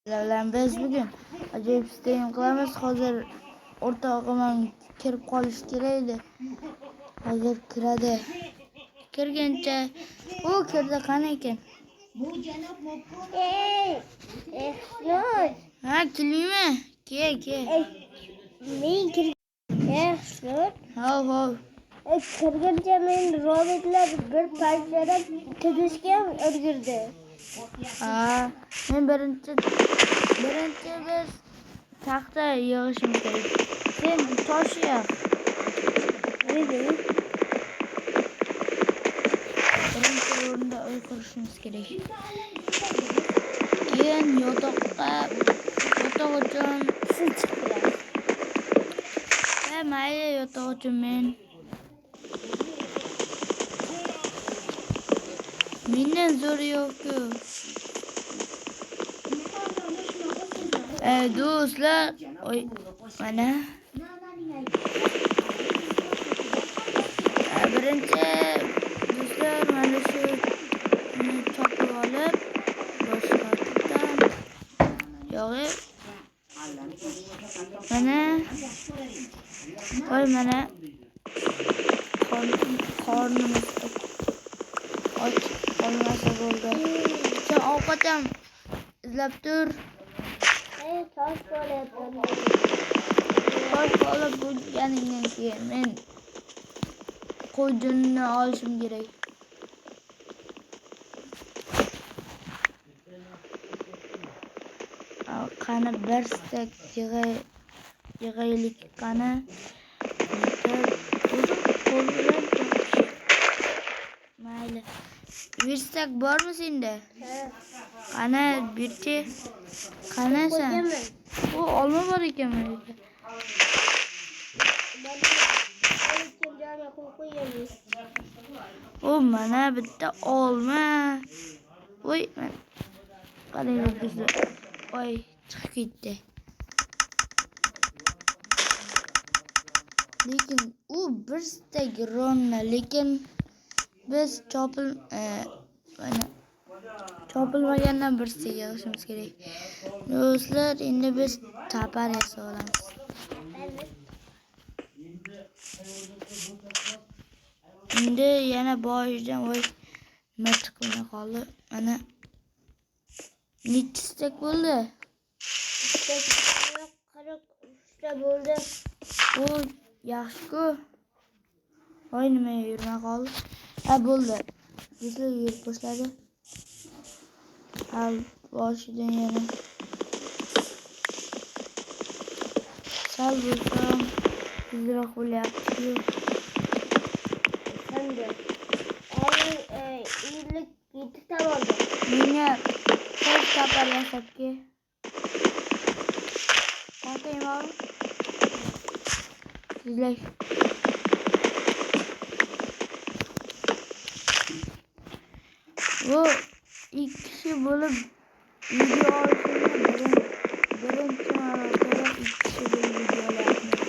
bilan biz bugun ajoyib stream qilamiz. Hozir o'rtog'im kirib qolish kerak edi. Hozir kiradi. Kirguncha u kirdi qani ekan? Explode. Ha, kelmaymi? Ke. Men explode. Hov. Kirguncha men robotlar bir parchada tuzishga ulgurdi. Ha, men birinchi biz taxta yig'ishimiz kerak. Sen tosh yig'. Birinchi o'rinda uy qurishimiz kerak. Keyin yotoq uchun Suv chiqdilar. mayli yotoq uchun mendan zo'ri yo'q-ku. Do'stlar, mana birinchi do'stlar mana shu chopib olib boshqatdan yog'ib mana qornimiz och qolmasa bo'ldi. Sen ovqat ham izlab tur. Tosh bo'lyapti. Tosh olib bo'lganingdan keyin men qo'ydinni olishim kerak. Qani bir stek yig'aylik qani. Mayli. Bir stek bormi senda? Qani birchi. Qani sen? U olma bor ekanmi? O mana bitta olma. Voy, qaranglar do'stlar. Voy, chiqib ketdi. Lekin u bir stek ronna, lekin biz chopilmagandan bir stek yig'ishimiz kerak. Do'stlar, endi biz tapar yasa olamiz. Endi yana boshidan voy nima chiqmay qoldi. Mana necha stek bo'ldi? 43 bo'ldi. O yaxshi-ku. Voy nima yurmay qoldi? Ha, bo'ldi. Bizlar yurib boshladi. Al boshidan yana sal bo'lsam tezroq bo'lyapti-ku. Endi iyilik yetti bo'ldi. Menga to'rt tapar yasabki. Qanqaymi? Sizlar bu ikki kishi bo'lib video olishni birinchi marotaba ikki kishi bo'lib video olyapmiz.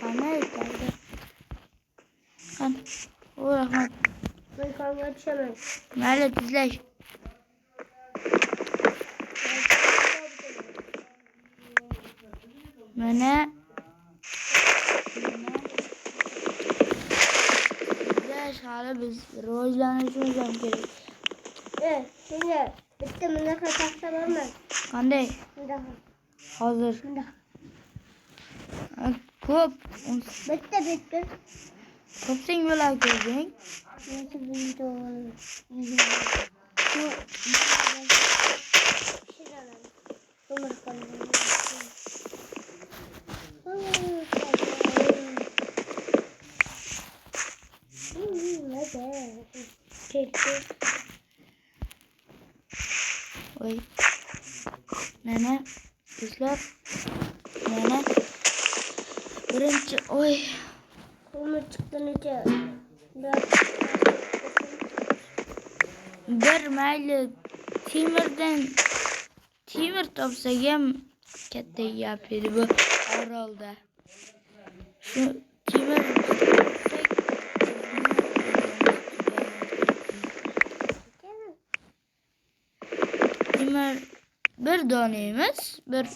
Qani aytadi? Qani? O rahmat. Men qolga tushaman. Mayli, tizlash. Mana hali biz rivojlanishimiz ham kerak. Senga bitta bunaqa taxta bormi? Qanday? Bunaqa. Hozir. Bunaqa. Ko'p. Bitta. Ko'psing bo'lar ko'rding. Oy. Mana do'stlar. Mana birinchi Ko'mir chiqdi necha? Bir mayli temir topsak ham katta gap edi bu orolda. Shu temir topsak temir bir dona emas, bir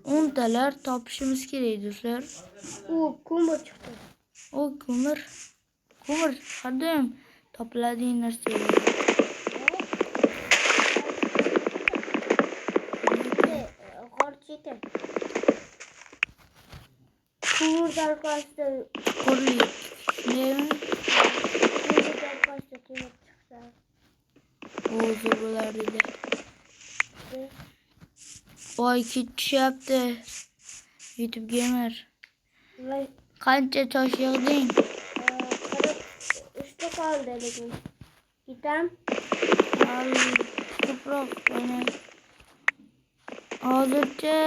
10 talar topishimiz kerak do'stlar. U ko'mir chiqdi. O ko'mir har doim topiladigan narsa. G'orchi ekan. Ko'mir darqasida Qurli. Nima? ko'mir darqasida temir chiqsa. O zo'r bo'lar dedi. Voy ketishyapti. YouTube gamer. Va Qancha tosh yig'ding? 43 ta qoldi lekin. Ketam. Al ko'proq o'ynay. Hozircha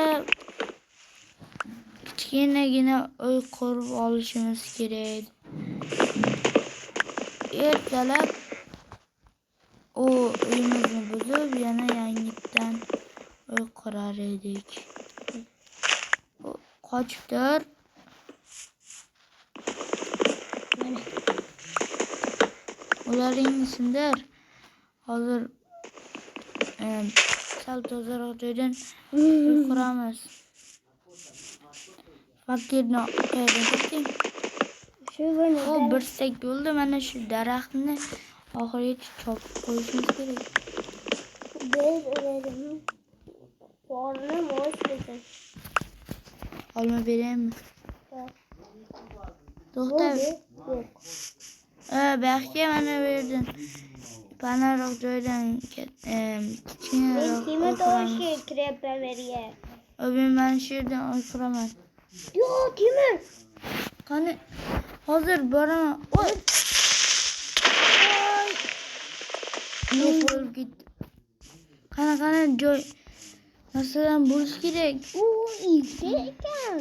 kichkinagina uy qurib olishimiz kerak. Ertalab o uyimizni buzib yana yangitdan uy qurar edik. Qochibdir. Ularingizdir. Hozir sal tozaroq joydan uy quramiz. Fakirni qayerdan topding? Shu buni O bir stek bo'ldi. Mana shu daraxtni oxirigacha chopib qo'yishimiz kerak. biz o'radim. Qorni mo'sh ekan. Olma beraymi? To'xta. Yo'q. Baxtga mana bu yerdan panaroq joydan Men kichkinaroq temir uy quramiz. toshi kiryapman beriga. Men mana shu yerdan uy quraman. Yo'q, temir. Qani hozir boraman. Oy. Yo'q bo'lib ketdi. Qana joy masalan bo'lish kerak. U uyda ekan.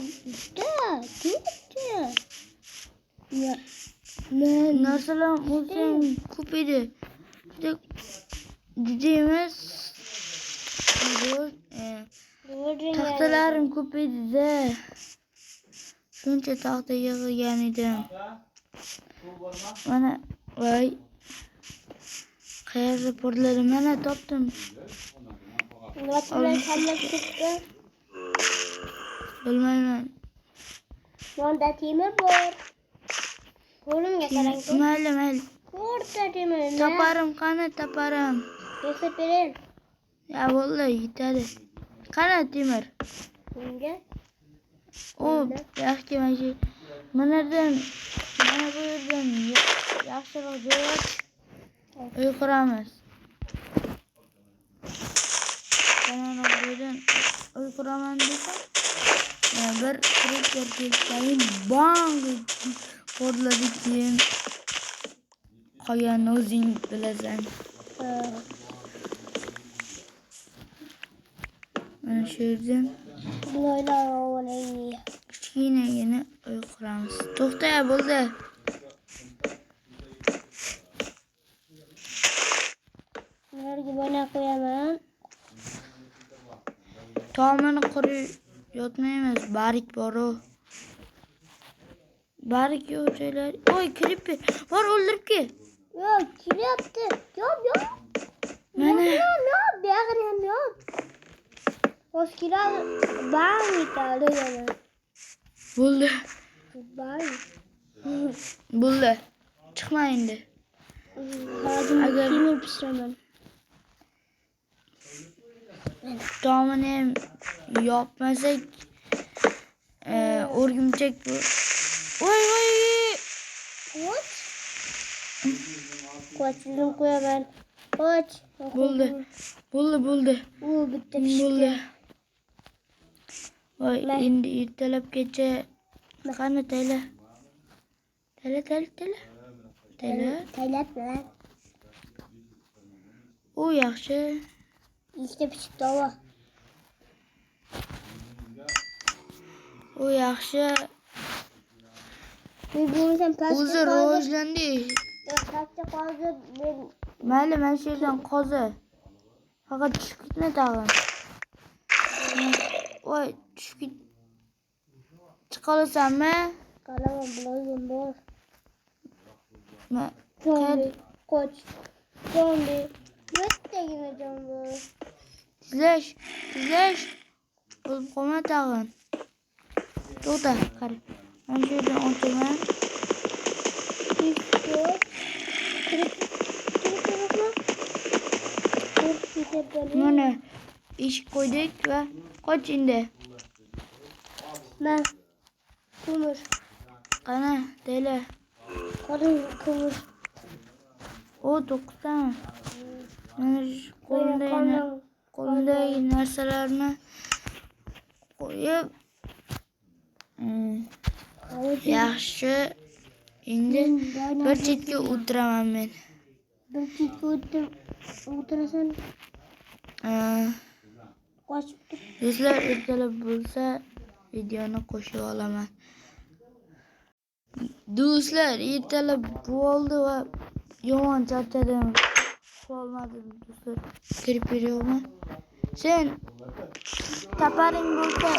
Uyda. Ya. Narsalar o'zim ko'p edi. Juda emas. Taxtalarim ko'p edi-da. Shuncha taxta yig'gan edim. Mana voy. Qayerda portladi? Mana topdim. Nima qilib chiqdi? Bilmayman. Yonda temir bor. Qo'limga qarang. Mayli. To'rtta temirni. Taparim qani taparim. Kesib bering. Ya bo'ldi, yetadi. Qani temir? Bunga O yaxshi mana bu yerdan yaxshiroq joy uy quramiz. Qanaqa joydan uy quraman desam, bir kreator kelsayin bang portladi keyin qolganini o'zing bilasan. Mana shu yerdan buloylar olaymi? kichkinagina uy quramiz. To'xta, bo'ldi. Ularga bana qo'yaman. Tomini qurib yotmaymiz. Barik bor-u. Barik yo'q joylar. Oy, creeper. Bor o'ldirib kel. Yo'q, kiryapti. Yo'q. Mana Buyog'im yo'q. Oskilar bang etadi yana. bo'ldi. Bang. Bo'ldi. Chiqma endi. Hozir Agar- temir pishiraman. Tomini ham yopmasak o'rgimchak bu. Voy. Qoch. Qochni qo'yaman. Qoch. Bo'ldi. U bitta pishdi. Bo'ldi. Voy, endi ertalabgacha qani tayla. Taylab bilan. U yaxshi. İşte pişdi o. U yaxshi. Birbirimizden pasta O'zi rivojlandi. Pasta qoldi. Mayli, mana shu yerdan qozi. Faqat tushib ketma tag'in. Voy, tushib ket. Chiqolasanmi? Qalaman buloyim bor. Ma Zombi. Qoch. Zombi. Bittagina zombi. Tizleş. Bo'lib qolma tag'in. To'xta, qara. Mana shu yerdan o'taman. Mana eshik qo'ydik va qoch endi. Ben kumur. Qana, deyla. Karın kumur. O 9 tane. Mana shu qo'limdagi narsalarni qo'yib yaxshi. Endi bir chetga o'tiraman men. Bir çiftli oturasan. Kaçıp dur. Do'stlar, ertalab bo'lsa videoni qo'shib olaman. Do'stlar, ertalab bo'ldi va yomon charchadim. Qolmadim do'stlar. Kirib beryapman. Sen taparing bo'lsa,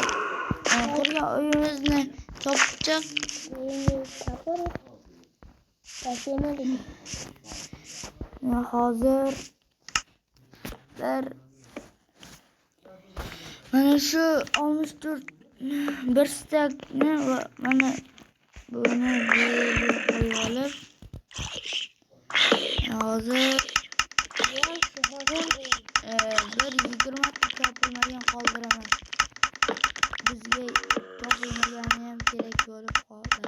qurgan uyimizni topib chiq. Kapalı. Taşıyamadım. Hozir mana shu 64 bir stakni va mana buni qo'yib olib hozir bir 20 topilmagan qoldiraman. Bizga topilmagani ham kerak bo'lib qoldi.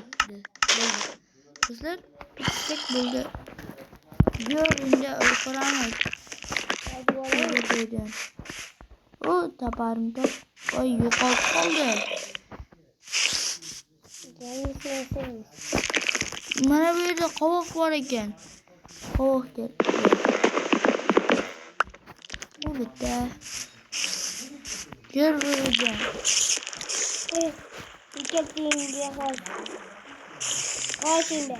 Do'stlar, istek bo'ldi. Yo'rinda o'qiramiz. O taparim top. Oy, yo'qolib qoldi. Mana bu yerda qovoq bor ekan. Qovoq kerak. Bu bitta. Gör bu yerda. Dikkat edin diye koy. Koy şimdi.